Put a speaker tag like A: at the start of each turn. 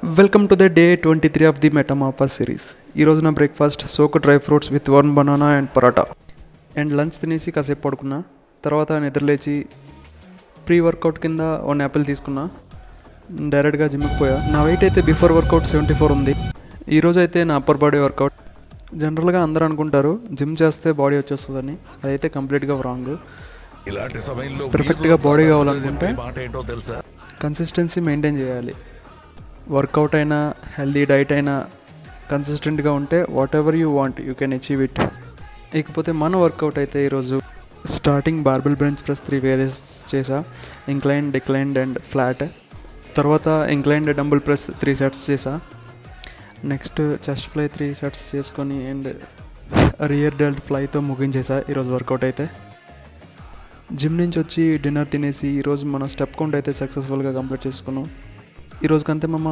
A: Welcome to the day 23 of the metamorphosis series. ఈరోజు నా breakfast soak dry fruits with 1 banana and paratha. And lunch తినేసి కాసేపు పడుకున్నా. తర్వాత నిద్రలేచి ప్రీ వర్కౌట్ కింద 1 యాపిల్ తీసుకున్నా. డైరెక్ట్గా జిమ్కి పోయా. నా వెయిట్ అయితే బిఫోర్ వర్కౌట్ 74 ఉంది. ఈరోజు అయితే నా అప్పర్ బాడీ వర్కౌట్. జనరల్గా అందరూ అనుకుంటారు జిమ్ చేస్తే బాడీ వచ్చేస్తుందని. అదైతే కంప్లీట్గా రాంగ్. పర్ఫెక్ట్గా బాడీ కావాలనుకుంటే కన్సిస్టెన్సీ మెయింటైన్ చేయాలి. వర్కౌట్ అయినా హెల్దీ డైట్ అయినా కన్సిస్టెంట్గా ఉంటే whatever you want you can achieve it. ఇకపోతే మన వర్కౌట్ అయితే ఈరోజు starting barbell bench press 3 various చేసా. Incline, declined and flat. తర్వాత ఇంక్లైన్డ్ డంబుల్ ప్రెస్ 3 సెట్స్ చేసా. నెక్స్ట్ చెస్ట్ ఫ్లై 3 సెట్స్ చేసుకొని అండ్ రియర్ డెల్ట్ ఫ్లైతో ముగించేసా ఈరోజు వర్కౌట్ అయితే. జిమ్ నుంచి వచ్చి డిన్నర్ తినేసి ఈరోజు మన స్టెప్ కౌంట్ అయితే సక్సెస్ఫుల్గా కంప్లీట్ చేసుకున్నాం. ఈరోజుకంతే మామ.